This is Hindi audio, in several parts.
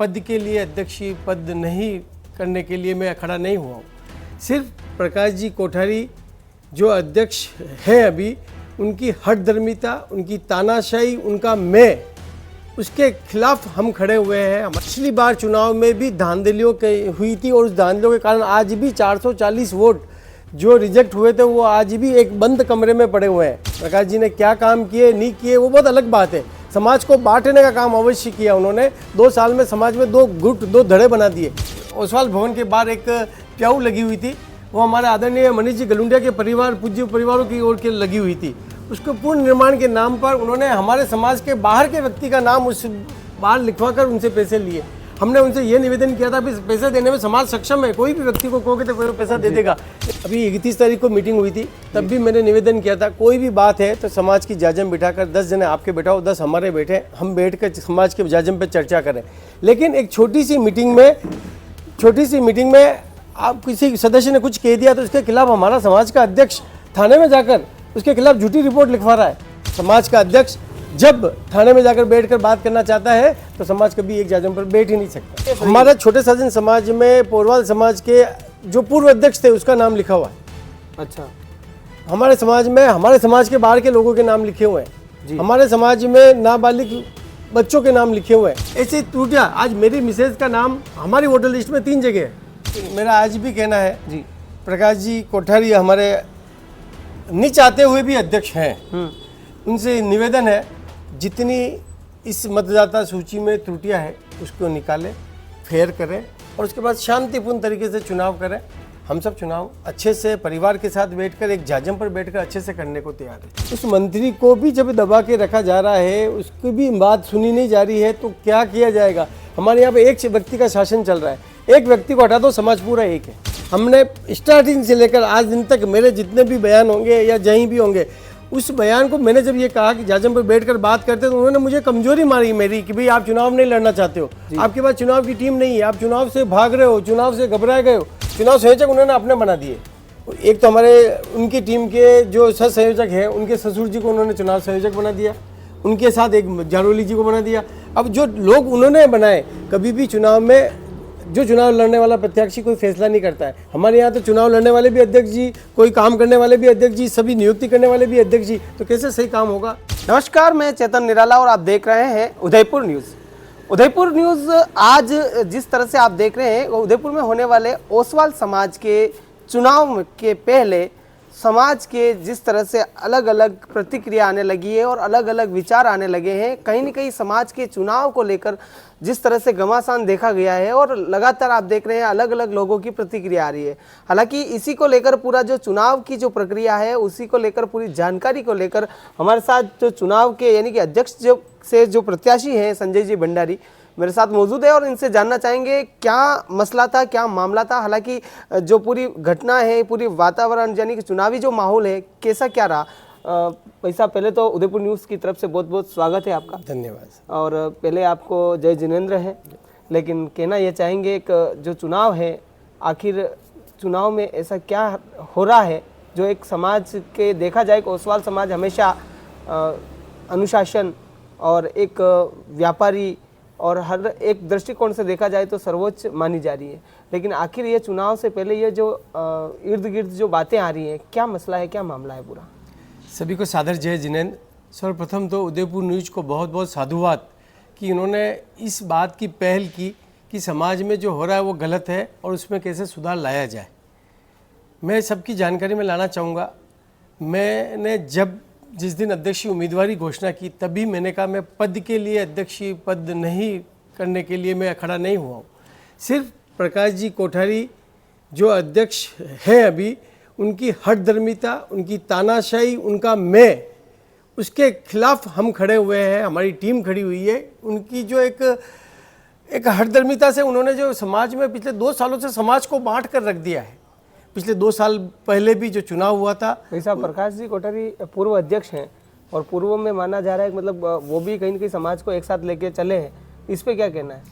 पद के लिए, अध्यक्षीय पद नहीं करने के लिए मैं खड़ा नहीं हुआ हूँ। सिर्फ प्रकाश जी कोठारी जो अध्यक्ष हैं अभी, उनकी हठधर्मिता, उनकी तानाशाही, उनका मैं, उसके खिलाफ हम खड़े हुए हैं। पिछली बार चुनाव में भी धांधलियों हुई थी और उस धांधलियों के कारण आज भी 440 वोट जो रिजेक्ट हुए थे वो आज भी एक बंद कमरे में पड़े हुए हैं। प्रकाश जी ने क्या काम किए नहीं किए वो बहुत अलग बात है। समाज को बांटने का काम अवश्य किया उन्होंने। 2 साल में समाज में 2 गुट, 2 धड़े बना दिए। ओसवाल भवन के बाहर एक प्याऊ लगी हुई थी, वो हमारे आदरणीय मनीष जी गलुंडिया के परिवार, पूज्य परिवारों की ओर के लगी हुई थी। उसके पूर्ण निर्माण के नाम पर उन्होंने हमारे समाज के बाहर के व्यक्ति का नाम उस बाहर लिखवा कर उनसे पैसे लिए। हमने उनसे ये निवेदन किया था कि पैसे देने में समाज सक्षम है, कोई भी व्यक्ति को कहोगे तो पैसा दे देगा। अभी 31 तारीख को मीटिंग हुई थी, तब भी मैंने निवेदन किया था कोई भी बात है तो समाज की जाजम बिठाकर 10 जने आपके बैठाओ, 10 हमारे बैठे, हम बैठ कर समाज के जाजम पर चर्चा करें। लेकिन एक छोटी सी मीटिंग में आप किसी सदस्य ने कुछ कह दिया तो उसके खिलाफ हमारा समाज का अध्यक्ष थाने में जाकर उसके खिलाफ झूठी रिपोर्ट लिखवा रहा है। समाज का अध्यक्ष जब थाने में जाकर बैठकर बात करना चाहता है तो समाज कभी एक जाजम पर बैठ ही नहीं सकता। हमारा छोटे सजन समाज में पोरवाल समाज के जो पूर्व अध्यक्ष थे उसका नाम लिखा हुआ है। अच्छा, हमारे समाज में हमारे समाज के बाहर के लोगों के नाम लिखे हुए हैं। हमारे समाज में नाबालिग बच्चों के नाम लिखे हुए हैं। ऐसी त्रुटियां, आज मेरी मिसेज का नाम हमारी वोटर लिस्ट में 3 जगह है। मेरा आज भी कहना है जी, प्रकाश जी कोठारी हमारे नहीं चाहते हुए भी अध्यक्ष हैं। उनसे निवेदन है जितनी इस मतदाता सूची में त्रुटियां हैं उसको निकालें, फेयर करें और उसके बाद शांतिपूर्ण तरीके से चुनाव करें। हम सब चुनाव अच्छे से परिवार के साथ बैठकर एक जाजम पर बैठकर अच्छे से करने को तैयार है। उस मंत्री को भी जब दबा के रखा जा रहा है, उसकी भी बात सुनी नहीं जा रही है तो क्या किया जाएगा। हमारे यहाँ पे एक व्यक्ति का शासन चल रहा है, एक व्यक्ति को हटा दो समाज पूरा एक है। हमने स्टार्टिंग से लेकर आज दिन तक मेरे जितने भी बयान होंगे या जहीं भी होंगे, उस बयान को मैंने जब ये कहा कि जाजम पर बैठकर बात करते तो उन्होंने मुझे कमजोरी मारी मेरी कि भाई आप चुनाव नहीं लड़ना चाहते हो, आपके पास चुनाव की टीम नहीं है, आप चुनाव से भाग रहे हो, चुनाव से घबराए गए हो। चुनाव संयोजक उन्होंने अपने बना दिए। एक तो हमारे उनकी टीम के जो सह संयोजक हैं उनके ससुर जी को उन्होंने चुनाव संयोजक बना दिया, उनके साथ एक जारोली जी को बना दिया। अब जो लोग उन्होंने बनाए, कभी भी चुनाव में जो चुनाव लड़ने वाला प्रत्याशी कोई फैसला नहीं करता है। हमारे यहाँ तो चुनाव लड़ने वाले भी अध्यक्ष जी, कोई काम करने वाले भी अध्यक्ष जी, सभी नियुक्ति करने वाले भी अध्यक्ष जी, तो कैसे सही काम होगा। नमस्कार, मैं चेतन निराला और आप देख रहे हैं उदयपुर न्यूज़। उदयपुर न्यूज़ आज जिस तरह से आप देख रहे हैं, उदयपुर में होने वाले ओसवाल समाज के चुनाव के पहले समाज के जिस तरह से अलग अलग प्रतिक्रिया आने लगी है और अलग अलग विचार आने लगे हैं, कहीं न कहीं समाज के चुनाव को लेकर जिस तरह से घमासान देखा गया है और लगातार आप देख रहे हैं अलग अलग लोगों की प्रतिक्रिया आ रही है। हालांकि इसी को लेकर पूरा जो चुनाव की जो प्रक्रिया है उसी को लेकर पूरी जानकारी को लेकर हमारे साथ जो चुनाव के यानी कि अध्यक्ष जो प्रत्याशी हैं संजय जी भंडारी मेरे साथ मौजूद है और इनसे जानना चाहेंगे क्या मसला था, क्या मामला था। हालांकि जो पूरी घटना है, पूरी वातावरण यानी कि चुनावी जो माहौल है कैसा क्या रहा। पैसा पहले तो उदयपुर न्यूज़ की तरफ से बहुत बहुत स्वागत है आपका। धन्यवाद। और पहले आपको जय जिनेंद्र है, लेकिन कहना ये चाहेंगे एक जो चुनाव है, आखिर चुनाव में ऐसा क्या हो रहा है जो एक समाज के देखा जाए कि ओसवाल समाज हमेशा अनुशासन और एक व्यापारी और हर एक दृष्टिकोण से देखा जाए तो सर्वोच्च मानी जा रही है, लेकिन आखिर ये चुनाव से पहले ये जो इर्द गिर्द जो बातें आ रही हैं, क्या मसला है, क्या मामला है पूरा। सभी को सादर जय जिनेंद्र। सर्वप्रथम तो उदयपुर न्यूज़ को बहुत बहुत साधुवाद कि इन्होंने इस बात की पहल की कि समाज में जो हो रहा है वो गलत है और उसमें कैसे सुधार लाया जाए। मैं सबकी जानकारी में लाना चाहूँगा, मैंने जिस दिन अध्यक्षीय उम्मीदवारी घोषणा की तभी मैंने कहा मैं पद के लिए, अध्यक्षीय पद नहीं करने के लिए मैं खड़ा नहीं हुआ हूँ। सिर्फ प्रकाश जी कोठारी जो अध्यक्ष हैं अभी, उनकी हठधर्मिता, उनकी तानाशाही, उनका मैं, उसके खिलाफ हम खड़े हुए हैं, हमारी टीम खड़ी हुई है। उनकी जो एक हठधर्मिता से उन्होंने जो समाज में पिछले 2 सालों से समाज को बांट कर रख दिया है। पिछले 2 साल पहले भी जो चुनाव हुआ था, ऐसा प्रकाश जी कोठारी पूर्व अध्यक्ष हैं और पूर्व में माना जा रहा है मतलब वो भी कहीं न कहीं समाज को एक साथ लेके चले हैं, इस पे क्या कहना है।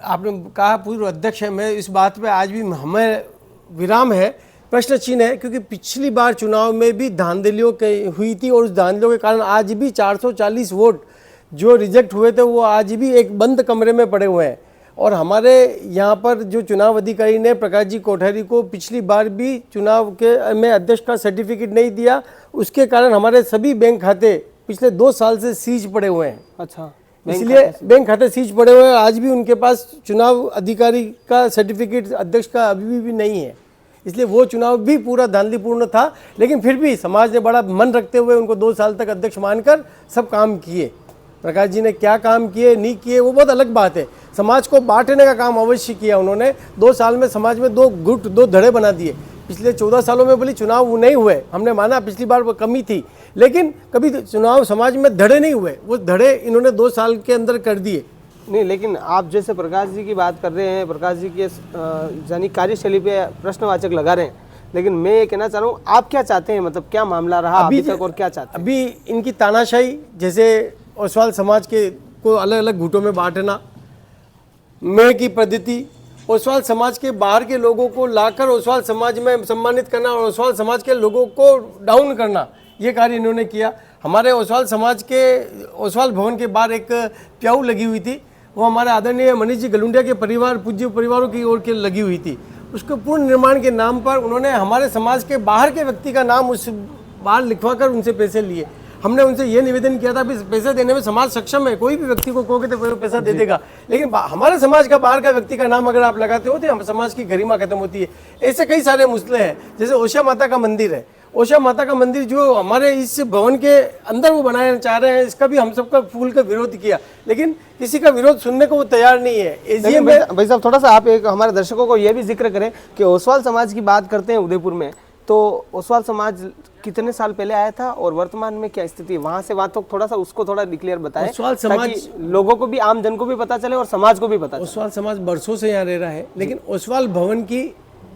आपने कहा पूर्व अध्यक्ष है, मैं इस बात पे आज भी हमें विराम है, प्रश्न चिन्ह है, क्योंकि पिछली बार चुनाव में भी धांधलियों हुई थी और उस धांधलियों के कारण आज भी 440 वोट जो रिजेक्ट हुए थे वो आज भी एक बंद कमरे में पड़े हुए हैं। और हमारे यहाँ पर जो चुनाव अधिकारी ने प्रकाश जी कोठारी को पिछली बार भी चुनाव के में अध्यक्ष का सर्टिफिकेट नहीं दिया, उसके कारण हमारे सभी बैंक खाते पिछले 2 साल से सीज पड़े हुए हैं। अच्छा, इसलिए बैंक खाते सीज पड़े हुए हैं। आज भी उनके पास चुनाव अधिकारी का सर्टिफिकेट अध्यक्ष का अभी भी नहीं है, इसलिए वो चुनाव भी पूरा धांधलीपूर्ण था। लेकिन फिर भी समाज ने बड़ा मन रखते हुए उनको 2 साल तक अध्यक्ष मानकर सब काम किए। प्रकाश जी ने क्या काम किए नहीं किए वो बहुत अलग बात है, समाज को बांटने का काम अवश्य किया उन्होंने। 2 साल में समाज में 2 गुट 2 धड़े बना दिए। पिछले 14 सालों में बोली चुनाव वो नहीं हुए, हमने माना पिछली बार वो कमी थी, लेकिन कभी चुनाव समाज में धड़े नहीं हुए, वो धड़े इन्होंने 2 साल के अंदर कर दिए। नहीं, लेकिन आप जैसे प्रकाश जी की बात कर रहे हैं, प्रकाश जी के यानी कार्यशैली पे प्रश्नवाचक लगा रहे हैं, लेकिन मैं ये कहना चाह रहा हूँ आप क्या चाहते हैं, मतलब क्या मामला रहा अभी तक और क्या चाहते हैं? अभी इनकी तानाशाही, जैसे ओसवाल समाज के को अलग अलग गुटों में बांटना, मैं की पद्धति, ओसवाल समाज के बाहर के लोगों को लाकर ओसवाल समाज में सम्मानित करना और ओसवाल समाज के लोगों को डाउन करना, ये कार्य इन्होंने किया। हमारे ओसवाल समाज के ओसवाल भवन के बाहर एक प्याऊ लगी हुई थी, वो हमारे आदरणीय मनीष जी गलुंडिया के परिवार पूज्य परिवारों की ओर के लगी हुई थी। उसके पूर्ण निर्माण के नाम पर उन्होंने हमारे समाज के बाहर के व्यक्ति का नाम उस बाहर लिखवाकर उनसे पैसे लिए। हमने उनसे ये निवेदन किया था कि पैसे देने में समाज सक्षम है, कोई भी व्यक्ति को कहोगे तो पैसा दे देगा, लेकिन हमारे समाज का बाहर का व्यक्ति का नाम अगर आप लगाते हो तो हम समाज की गरिमा खत्म होती है। ऐसे कई सारे मसले हैं, जैसे ओशा माता का मंदिर है, ओशा माता का मंदिर जो हमारे इस भवन के अंदर वो बनाना चाह रहे हैं, इसका भी हम सबका फूल का विरोध किया, लेकिन किसी का विरोध सुनने को वो तैयार नहीं है। एजीएम में भाई साहब थोड़ा सा आप एक हमारे दर्शकों को ये भी जिक्र करें कि ओसवाल समाज की बात करते हैं उदयपुर में, तो ओसवाल समाज कितने साल पहले आया था और वर्तमान में क्या स्थिति है वहां से, वहां तो थोड़ा सा उसको थोड़ा डिक्लेयर बताएं, ओसवाल समाज लोगों को भी, आम जन को भी पता चले और समाज को भी पता चले। ओसवाल समाज बरसों से यहाँ रह रहा है, लेकिन ओसवाल भवन की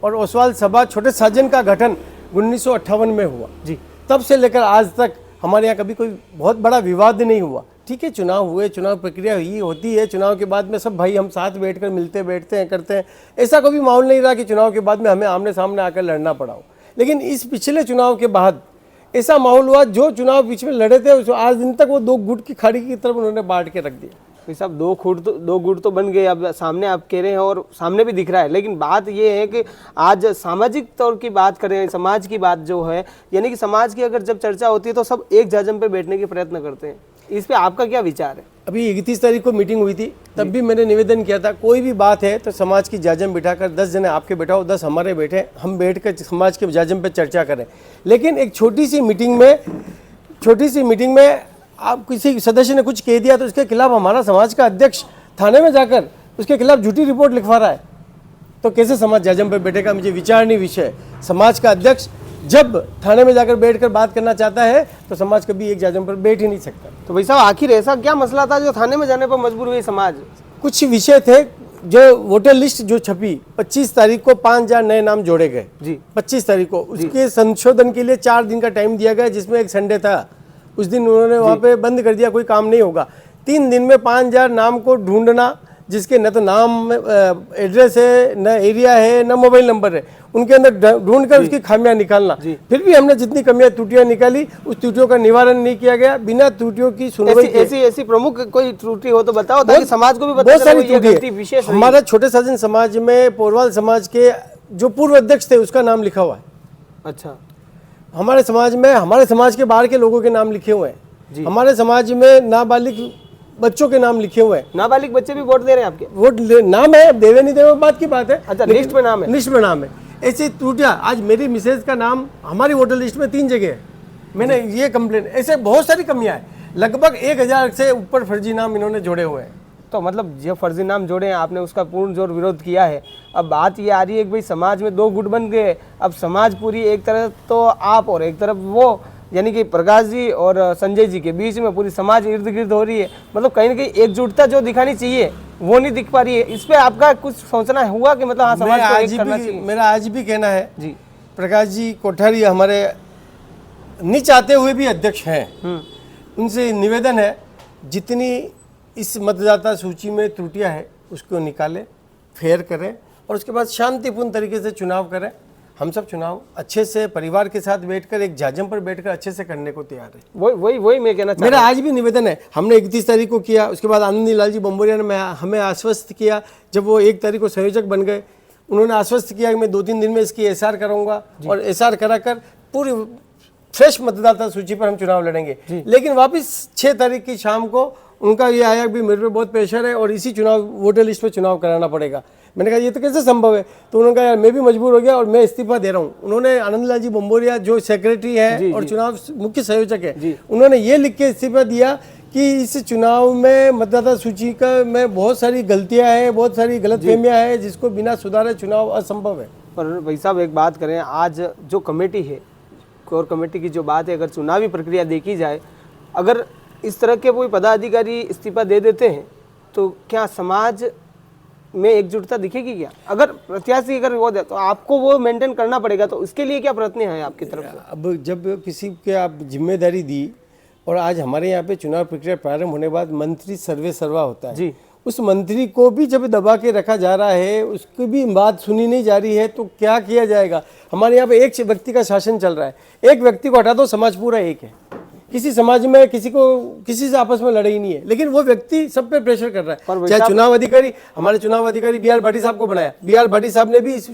और ओसवाल सभा छोटे साजन का गठन 1958 में हुआ जी, तब से लेकर आज तक हमारे यहाँ कभी कोई बहुत बड़ा विवाद नहीं हुआ। ठीक है, चुनाव हुए, चुनाव प्रक्रिया हुई होती है, चुनाव के बाद में सब भाई हम साथ बैठकर मिलते बैठते हैं करते हैं, ऐसा कभी माहौल नहीं रहा कि चुनाव के बाद में हमें आमने सामने आकर लड़ना पड़ा हो। लेकिन इस पिछले चुनाव के बाद ऐसा माहौल हुआ, जो चुनाव बीच में लड़े थे उस आज दिन तक वो 2 गुट की खाड़ी की तरफ उन्होंने बांट के रख दिया। भाई साहब 2 गुट तो बन गए, अब सामने आप कह रहे हैं और सामने भी दिख रहा है, लेकिन बात ये है कि आज सामाजिक तौर की बात करें, समाज की बात जो है, यानी कि समाज की अगर जब चर्चा होती है तो सब एक जाजम पे बैठने के प्रयत्न करते हैं, इस पे आपका क्या विचार है? अभी 31 तारीख को मीटिंग हुई थी, तब भी मैंने निवेदन किया था कोई भी बात है तो समाज की जाजम बिठाकर 10 जने आपके बैठाओ, 10 हमारे बैठे, हम बैठकर समाज के जाजम पे चर्चा करें। लेकिन एक छोटी सी मीटिंग में आप किसी सदस्य ने कुछ कह दिया तो उसके खिलाफ हमारा समाज का अध्यक्ष थाने में जाकर उसके खिलाफ झूठी रिपोर्ट लिखवा रहा है, तो कैसे समाज जाजम पे बैठेगा? मुझे विचारणीय विषय है। समाज का अध्यक्ष जब थाने में जाकर बैठकर बात करना चाहता है तो समाज कभी एक जाजम पर बैठ ही नहीं सकता। तो भाई साहब आखिर ऐसा क्या मसला था जो थाने में जाने पर मजबूर हुई समाज? कुछ विषय थे, जो वोटर लिस्ट जो छपी 25 तारीख को 5000 नए नाम जोड़े गए जी, 25 तारीख को, उसके संशोधन के लिए 4 दिन का टाइम दिया गया, जिसमें एक संडे था, उस दिन उन्होंने वहाँ पे बंद कर दिया, कोई काम नहीं होगा। 3 दिन में 5000 नाम को ढूंढना, जिसके न तो नाम एड्रेस है, न एरिया है, न मोबाइल नंबर है, उनके अंदर ढूंढकर उसकी खामियां निकालना। फिर भी हमने जितनी कमियां त्रुटियां निकाली, उस त्रुटियों का निवारण नहीं किया गया, बिना त्रुटियों की सुनवाई। ऐसी प्रमुख कोई त्रुटि हो तो बताओ, ताकि समाज को भी पता बहुत सारी त्रुटि। हमारा छोटे साजन समाज में पोरवाल समाज के जो पूर्व अध्यक्ष थे उसका नाम लिखा हुआ है। अच्छा, हमारे समाज में हमारे समाज के बाहर के लोगों के नाम लिखे हुए हैं, हमारे समाज में नाबालिग बच्चों के नाम लिखे हुए हैं। नाबालिग बच्चे भी वोट दे रहे हैं आपके? वोट नाम है, देवे नहीं देवे बात की बात है। अच्छा, लिस्ट में नाम है? लिस्ट में नाम है। ऐसी त्रुटियां, आज मेरी मिसेज का नाम हमारी वोटर लिस्ट में 3 जगह है, मैंने ये कंप्लेन, ऐसे बहुत सारी कमियां हैं। लगभग 1000 से ऊपर फर्जी नाम इन्होंने जोड़े हुए हैं। तो मतलब जो फर्जी नाम जोड़े हैं आपने उसका पूर्ण जोर विरोध किया है। अब बात ये आ रही है कि भाई समाज में 2 गुट बन गए, अब समाज पूरी एक तरफ तो आप और एक तरफ वो, यानी कि प्रकाश जी और संजय जी के बीच में पूरी समाज इर्द गिर्द हो रही है, मतलब कहीं ना कहीं एकजुटता जो दिखानी चाहिए वो नहीं दिख पा रही है। इस पे आपका कुछ सोचना हुआ कि मतलब हाँ समाज को एक करना चाहिए? मेरा आज भी कहना है जी, प्रकाश जी कोठारी हमारे नहीं चाहते हुए भी अध्यक्ष हैं, उनसे निवेदन है जितनी इस मतदाता सूची में त्रुटियां है उसको निकालें, फेयर करें और उसके बाद शांतिपूर्ण तरीके से चुनाव करें। हम सब चुनाव अच्छे से परिवार के साथ बैठकर एक जाजम पर बैठकर अच्छे से करने को तैयार है। वही मैं कहना चाह मेरा आज भी निवेदन है, हमने 31 तारीख को किया, उसके बाद आनंदी लाल जी बम्बोरिया ने हमें आश्वस्त किया, जब वो 1 तारीख को संयोजक बन गए, उन्होंने आश्वस्त किया कि मैं 2-3 दिन में इसकी एसआर कराऊंगा और एसआर कराकर पूरी फ्रेश मतदाता सूची पर हम चुनाव लड़ेंगे। लेकिन वापस 6 तारीख की शाम को उनका ये आया कि मेरे पे बहुत प्रेशर है और इसी चुनाव वोटर लिस्ट पे चुनाव कराना पड़ेगा। मैंने कहा ये तो कैसे संभव है, तो उन्होंने कहा यार मैं भी मजबूर हो गया और मैं इस्तीफा दे रहा हूँ। उन्होंने आनंदलाल जी बम्बोरिया जो सेक्रेटरी है और चुनाव मुख्य संयोजक है, उन्होंने ये लिख के इस्तीफा दिया कि इस चुनाव में मतदाता सूची का में बहुत सारी गलतियां हैं, बहुत सारी गलतफहमियां हैं, जिसको बिना सुधारे चुनाव असंभव है। पर भाई साहब एक बात करें, आज जो कमेटी है, कोर कमेटी की जो बात है, अगर चुनावी प्रक्रिया देखी जाए, अगर इस तरह के कोई पदाधिकारी इस्तीफा दे देते हैं तो क्या समाज में एकजुटता दिखेगी क्या? अगर प्रत्याशी अगर वो दे तो आपको वो मेंटेन करना पड़ेगा, तो इसके लिए क्या प्रयत्न है आपकी तरफ से? अब जब किसी के आप जिम्मेदारी दी और आज हमारे यहाँ पे चुनाव प्रक्रिया प्रारंभ होने के बाद मंत्री सर्वे सर्वा होता है जी, उस मंत्री को भी जब दबा के रखा जा रहा है, उसकी भी बात सुनी नहीं जा रही है, तो क्या किया जाएगा? हमारे यहाँ पे एक व्यक्ति का शासन चल रहा है, एक व्यक्ति को हटा दो समाज पूरा एक है। किसी समाज में किसी से आपस में लड़ाई ही नहीं है, लेकिन वो व्यक्ति सब पे प्रेशर कर रहा है। चाहे चुनाव अधिकारी, हमारे चुनाव अधिकारी बी आर भाटी साहब को बनाया, बी आर भाटी साहब ने भी इस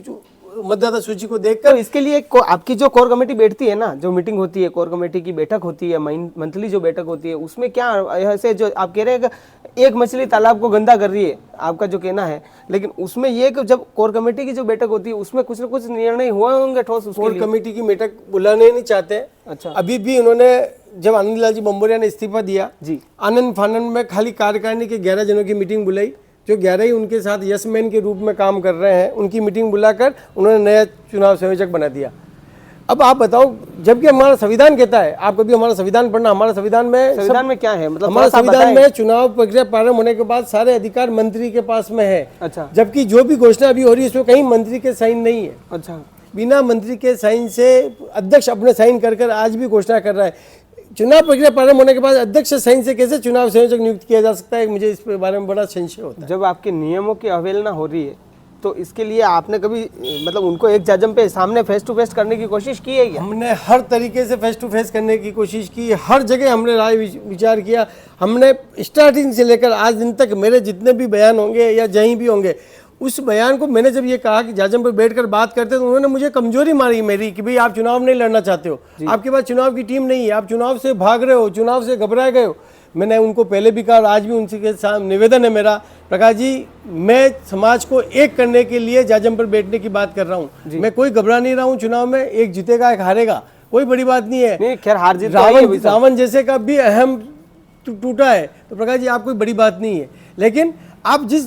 मतदाता सूची को देखकर, तो इसके लिए आपकी जो कोर कमेटी बैठती है ना, जो मीटिंग होती है, कोर कमेटी की बैठक होती है, मंथली जो बैठक होती है, उसमें क्या ऐसे जो आप कह रहे हैं कि एक मछली तालाब को गंदा कर रही है, आपका जो कहना है, लेकिन उसमें ये कि जब कोर कमेटी की जो बैठक होती है उसमें कुछ न कुछ निर्णय हुए होंगे ठोस? कोर कमेटी की बैठक बुलाने नहीं चाहते। अच्छा, अभी भी उन्होंने जब आनंदलाल जी बम्बोरिया ने इस्तीफा दिया जी, आनंद फानंद में खाली कार्यकारिणी के 11 जनों की मीटिंग बुलाई, जो 11 ही उनके साथ यस मैन के रूप में काम कर रहे हैं, उनकी मीटिंग बुलाकर उन्होंने नया चुनाव संयोजक बना दिया। अब आप बताओ, जबकि हमारा संविधान कहता है, आप कभी हमारा संविधान पढ़ना, हमारा संविधान में क्या है, मतलब हमारा संविधान में चुनाव प्रक्रिया प्रारंभ होने के बाद सारे अधिकार मंत्री के पास में है। अच्छा, जबकि जो भी घोषणा अभी हो रही है उसमें कहीं मंत्री के साइन नहीं है। अच्छा, बिना मंत्री के साइन से अध्यक्ष अपने साइन कर आज भी घोषणा कर रहा है। चुनाव प्रक्रिया प्रारंभ होने के बाद अध्यक्ष साइन से कैसे चुनाव संयोजक नियुक्त किया जा सकता है? मुझे इस बारे में बड़ा संशय होता है। जब आपके नियमों की अवहेलना हो रही है तो इसके लिए आपने कभी मतलब उनको एक जाजम पे सामने फेस टू फेस करने की कोशिश की है क्या? हमने हर तरीके से फेस टू फेस करने की कोशिश की, हर जगह हमने राय विचार किया। हमने स्टार्टिंग से लेकर आज दिन तक मेरे जितने भी बयान होंगे या जहीं भी होंगे, उस बयान को मैंने जब ये कहा कि जाजम पर बैठकर बात करते तो उन्होंने मुझे कमजोरी मारी मेरी कि भाई आप चुनाव नहीं लड़ना चाहते हो, आपके पास चुनाव की टीम नहीं है, आप चुनाव से भाग रहे हो, चुनाव से घबरा गए हो। मैंने उनको पहले भी कहा और आज भी उनके सामने निवेदन है मेरा, प्रकाश जी मैं समाज को एक करने के लिए जाजम पर बैठने की बात कर रहा हूँ। मैं कोई घबरा नहीं रहा हूँ चुनाव में, एक जीतेगा एक हारेगा, कोई बड़ी बात नहीं है। नहीं, खैर हार जीत रावण जैसे का भी अहम टूटा है, तो प्रकाश जी आप कोई बड़ी बात नहीं है। लेकिन आप जिस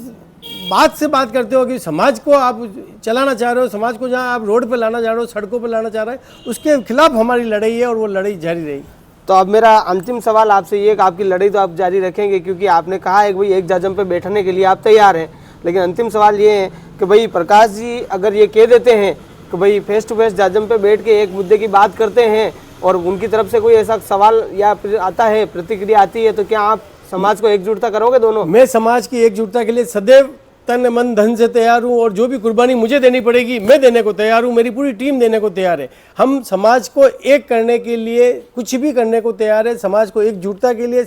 बात से बात करते हो कि समाज को आप चलाना चाह रहे हो, समाज को जहाँ आप रोड पे लाना चाह रहे हो, सड़कों पे लाना चाह रहे हो, उसके खिलाफ हमारी लड़ाई है और वो लड़ाई जारी रहेगी। तो अब मेरा अंतिम सवाल आपसे ये कि आपकी लड़ाई तो आप जारी रखेंगे, क्योंकि आपने कहा है कि भाई एक जाजम पे बैठने के लिए आप तैयार हैं, लेकिन अंतिम सवाल ये है कि भाई प्रकाश जी अगर ये कह देते हैं कि भाई फेस टू फेस जाजम पे बैठ के एक मुद्दे की बात करते हैं और उनकी तरफ से कोई ऐसा सवाल या आता है, प्रतिक्रिया आती है, तो क्या आप समाज को एकजुटता करोगे दोनों? मैं समाज की एकजुटता के लिए सदैव तन मन धन से तैयार हूँ और जो भी कुर्बानी मुझे देनी पड़ेगी मैं देने को तैयार हूँ, मेरी पूरी टीम देने को तैयार है। हम समाज को एक करने के लिए कुछ भी करने को तैयार है, समाज को एकजुटता के लिए,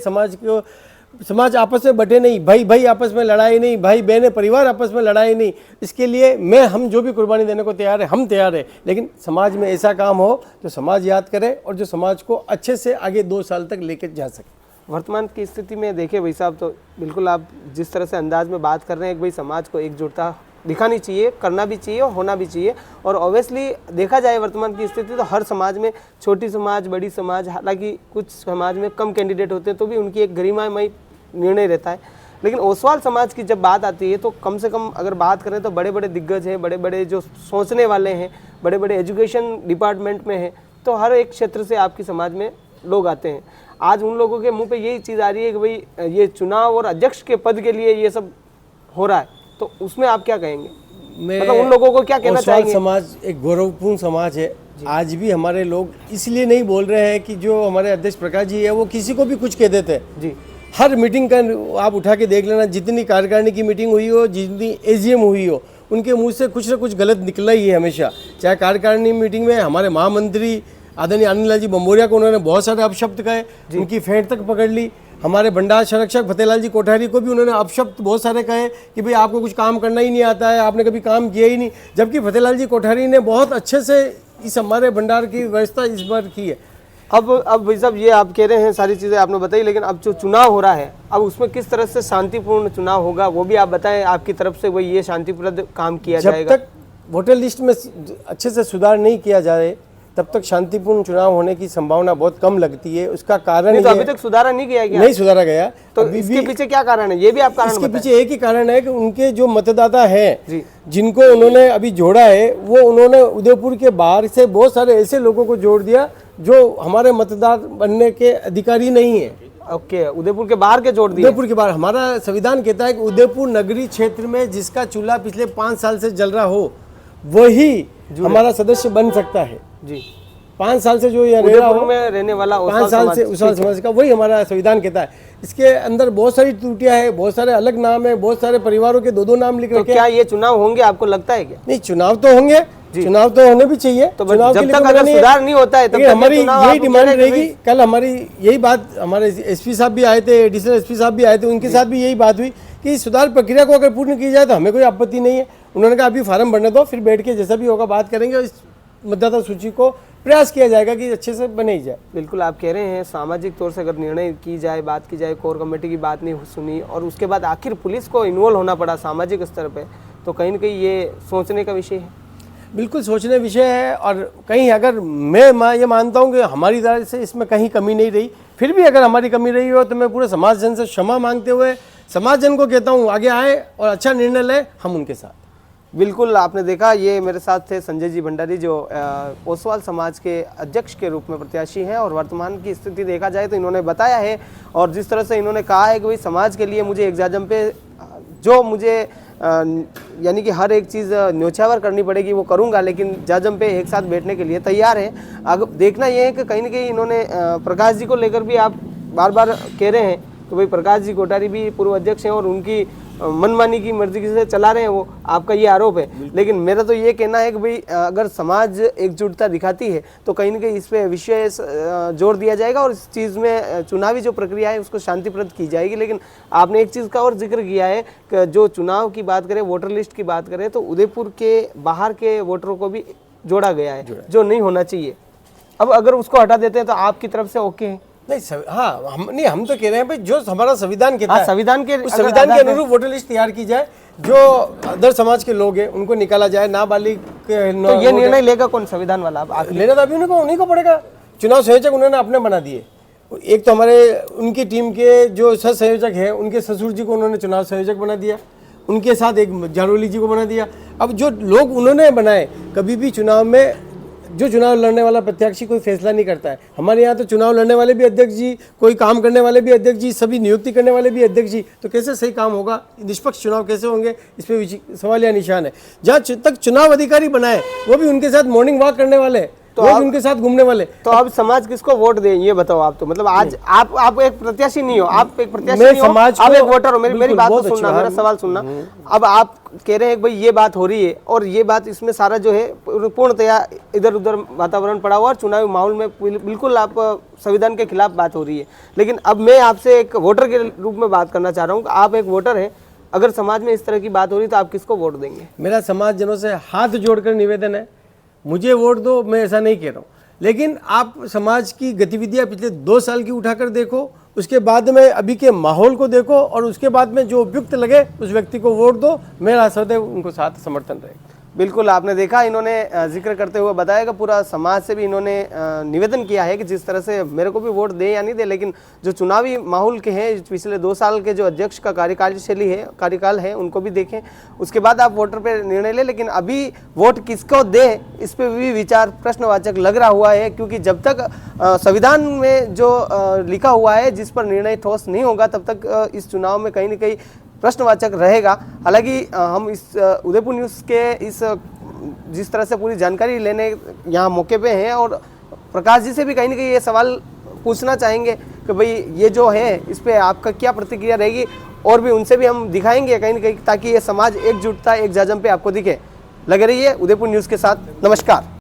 समाज आपस में बटे नहीं, भाई भाई आपस में लड़ाई नहीं, भाई बहने परिवार आपस में लड़ाई नहीं, इसके लिए हम जो भी कुर्बानी देने को तैयार है, हम तैयार है। लेकिन समाज में ऐसा काम हो जो समाज याद करे और जो समाज को अच्छे से आगे 2 साल तक लेकर जा सके। वर्तमान की स्थिति में देखें भाई साहब, तो बिल्कुल आप जिस तरह से अंदाज में बात कर रहे हैं कि भाई समाज को एकजुटता दिखानी चाहिए, करना भी चाहिए और होना भी चाहिए। और ऑब्वियसली देखा जाए वर्तमान की स्थिति तो हर समाज में, छोटी समाज बड़ी समाज, हालांकि कुछ समाज में कम कैंडिडेट होते हैं तो भी उनकी एक गरिमामय निर्णय रहता है। लेकिन ओसवाल समाज की जब बात आती है तो कम से कम अगर बात करें तो बड़े बड़े दिग्गज हैं, बड़े बड़े जो सोचने वाले हैं, बड़े बड़े एजुकेशन डिपार्टमेंट में हैं, तो हर एक क्षेत्र से आपकी समाज में लोग आते हैं। आज उन लोगों के मुंह पे यही चीज़ आ रही है कि भाई ये चुनाव और अध्यक्ष के पद के लिए ये सब हो रहा है, तो उसमें आप क्या कहेंगे? मतलब उन लोगों को क्या कहना चाहेंगे? समाज एक गौरवपूर्ण समाज है। आज भी हमारे लोग इसलिए नहीं बोल रहे हैं कि जो हमारे अध्यक्ष प्रकाश जी है वो किसी को भी कुछ कह देते हैं जी। हर मीटिंग का आप उठा के देख लेना, जितनी कार्यकारिणी की मीटिंग हुई हो, जितनी एजीएम हुई हो, उनके मुंह से कुछ ना कुछ गलत निकला ही है हमेशा। चाहे कार्यकारिणी मीटिंग में हमारे महामंत्री आदरणीय आनंदलाल जी बम्बोरिया को उन्होंने बहुत सारे अपशब्द कहे, उनकी फेंट तक पकड़ ली। हमारे भंडार संरक्षक फतेहलाल जी कोठारी को भी उन्होंने अपशब्द बहुत सारे कहे कि भाई आपको कुछ काम करना ही नहीं आता है, आपने कभी काम किया ही नहीं, जबकि फतेहलाल जी कोठारी ने बहुत अच्छे से इस हमारे भंडार की व्यवस्था इस बार की है। अब भाई साहब ये आप कह रहे हैं सारी चीज़ें आपने बताई, लेकिन अब जो चुनाव हो रहा है अब उसमें किस तरह से शांतिपूर्ण चुनाव होगा वो भी आप बताएं, आपकी तरफ से वही ये शांतिप्रद काम किया जाएगा। जब तक वोटर लिस्ट में अच्छे से सुधार नहीं किया जाए तब तक शांतिपूर्ण चुनाव होने की संभावना बहुत कम लगती है। उसका कारण तो अभी तक सुधारा नहीं किया गया, नहीं सुधारा गया। तो इसके पीछे क्या कारण है, ये भी आप कारण इसके पीछे एक ही कारण है कि उनके जो मतदाता हैं जिनको उन्होंने अभी जोड़ा है, वो उन्होंने उदयपुर के बाहर से बहुत सारे ऐसे लोगों को जोड़ दिया जो हमारे मतदार बनने के अधिकारी नहीं है। ओके, उदयपुर के बाहर के जोड़ दिए। उदयपुर के बाहर हमारा संविधान कहता है कि उदयपुर नगरीय क्षेत्र में जिसका चूल्हा पिछले 5 साल से जल रहा हो वही हमारा सदस्य बन सकता है जी। 5 साल से जो यहाँ रह रहा हो में रहने वाला 5 साल से उस समाज का, वही हमारा संविधान कहता है। इसके अंदर बहुत सारी त्रुटियां हैं, बहुत सारे अलग नाम है, बहुत सारे परिवारों के 2-2 नाम लिख रखे हैं। क्या ये चुनाव होंगे आपको लगता है क्या? नहीं, चुनाव तो होंगे, चुनाव तो होने भी चाहिए। तो जब तक अगर सुधार नहीं होता है तब तक हमारी यही डिमांड रहेगी। कल हमारी यही बात, हमारे एसपी साहब भी आए थे, एडिशनल एसपी साहब भी आए थे, उनके साथ भी यही बात हुई कि सुधार प्रक्रिया को अगर पूर्ण की जाए तो हमें कोई आपत्ति नहीं है। उन्होंने कहा अभी फार्म भरने दो, फिर बैठ के जैसा भी होगा बात करेंगे। इस मतदाता सूची को प्रयास किया जाएगा कि अच्छे से बने ही जाए। बिल्कुल, आप कह रहे हैं सामाजिक तौर से अगर निर्णय की जाए, बात की जाए, कोर कमेटी की बात नहीं सुनी और उसके बाद आखिर पुलिस को इन्वॉल्व होना पड़ा सामाजिक स्तर पे, तो कहीं ना कहीं ये सोचने का विषय है। बिल्कुल सोचने विषय है। और कहीं अगर मैं ये मानता हूँ कि हमारी तरफ से इसमें कहीं कमी नहीं रही, फिर भी अगर हमारी कमी रही हो तो मैं पूरे समाज जन से क्षमा मांगते हुए समाज जन को कहता हूँ आगे आए और अच्छा निर्णय ले, हम उनके साथ। बिल्कुल, आपने देखा ये मेरे साथ थे संजय जी भंडारी जो ओसवाल समाज के अध्यक्ष के रूप में प्रत्याशी हैं, और वर्तमान की स्थिति देखा जाए तो इन्होंने बताया है और जिस तरह से इन्होंने कहा है कि भाई समाज के लिए मुझे एग्जाम पे जो मुझे यानी कि हर एक चीज़ न्योछावर करनी पड़ेगी वो करूंगा, लेकिन जाजम पे एक साथ बैठने के लिए तैयार है। अब देखना ये है कि कहीं ना कहीं इन्होंने प्रकाश जी को लेकर भी आप बार बार कह रहे हैं तो भाई प्रकाश जी कोठारी भी पूर्व अध्यक्ष हैं और उनकी मनमानी की मर्जी से चला रहे हैं, वो आपका ये आरोप है। लेकिन मेरा तो ये कहना है कि भाई अगर समाज एकजुटता दिखाती है तो कहीं ना कहीं इस पे विशेष जोर दिया जाएगा और इस चीज़ में चुनावी जो प्रक्रिया है उसको शांतिप्रद की जाएगी। लेकिन आपने एक चीज़ का और जिक्र किया है कि जो चुनाव की बात करें, वोटर लिस्ट की बात करें तो उदयपुर के बाहर के वोटरों को भी जोड़ा गया है जो नहीं होना चाहिए। अब अगर उसको हटा देते हैं तो आपकी तरफ से ओके है? नहीं हम तो कह रहे हैं भाई जो हमारा संविधान कहता है संविधान के अनुरूप वोटर लिस्ट तैयार की जाए, जो अदर समाज के लोग हैं उनको निकाला जाए, नाबालिग तो ये निर्णय लेगा कौन, संविधान वाला? लेना तो अभी उन्हीं को पड़ेगा। चुनाव संयोजक उन्होंने अपने बना दिए। एक तो हमारे उनकी टीम के जो सह संयोजक हैं उनके ससुर जी को उन्होंने चुनाव संयोजक बना दिया, उनके साथ एक जारोली जी को बना दिया। अब जो लोग उन्होंने बनाए, कभी भी चुनाव में जो चुनाव लड़ने वाला प्रत्याशी कोई फैसला नहीं करता है। हमारे यहाँ तो चुनाव लड़ने वाले भी अध्यक्ष जी, कोई काम करने वाले भी अध्यक्ष जी, सभी नियुक्ति करने वाले भी अध्यक्ष जी, तो कैसे सही काम होगा, निष्पक्ष चुनाव कैसे होंगे, इस पे सवाल या निशान है। जहाँ तक चुनाव अधिकारी बनाए वो भी उनके साथ मॉर्निंग वॉक करने वाले, तो उनके साथ घूमने वाले। तो अब समाज किसको वोट दे ये बताओ आप। तो मतलब आज आप एक प्रत्याशी नहीं हो, आप एक प्रत्याशी नहीं हो, आप एक वोटर हो। मेरी बात तो सुनना, मेरा सवाल सुनना। अब आप कह रहे हैं कि भाई ये बात हो रही है और ये बात इसमें सारा जो है पूर्णतया इधर उधर वातावरण पड़ा हुआ और चुनावी माहौल में बिल्कुल आप संविधान के खिलाफ बात हो रही है। लेकिन अब मैं आपसे एक वोटर के रूप में बात करना चाह रहा हूँ। आप एक वोटर है, अगर समाज में इस तरह की बात हो रही तो आप किसको वोट देंगे? मेरा समाज जनों से हाथ जोड़कर निवेदन है, मुझे वोट दो, मैं ऐसा नहीं कह रहा हूँ, लेकिन आप समाज की गतिविधियां पिछले 2 साल की उठाकर देखो, उसके बाद में अभी के माहौल को देखो और उसके बाद में जो उपयुक्त लगे उस व्यक्ति को वोट दो। मेरा सदैव उनको साथ समर्थन रहेगा। बिल्कुल, आपने देखा इन्होंने जिक्र करते हुए बताया कि पूरा समाज से भी इन्होंने निवेदन किया है कि जिस तरह से मेरे को भी वोट दे या नहीं दे, लेकिन जो चुनावी माहौल के हैं पिछले 2 साल के जो अध्यक्ष का कार्यकाल है उनको भी देखें, उसके बाद आप वोटर पे निर्णय लें। लेकिन अभी वोट किसको दे इस पर भी विचार प्रश्नवाचक लग रहा हुआ है, क्योंकि जब तक संविधान में जो लिखा हुआ है जिस पर निर्णय ठोस नहीं होगा तब तक इस चुनाव में कहीं ना कहीं प्रश्नवाचक रहेगा। हालांकि हम इस उदयपुर न्यूज़ के इस जिस तरह से पूरी जानकारी लेने यहाँ मौके पे हैं और प्रकाश जी से भी कहीं ना कहीं ये सवाल पूछना चाहेंगे कि भाई ये जो है इस पे आपका क्या प्रतिक्रिया रहेगी और भी उनसे भी हम दिखाएंगे कहीं न कहीं, ताकि ये समाज एकजुटता एक जाजम पे आपको दिखे। लगे रहिए उदयपुर न्यूज़ के साथ। नमस्कार।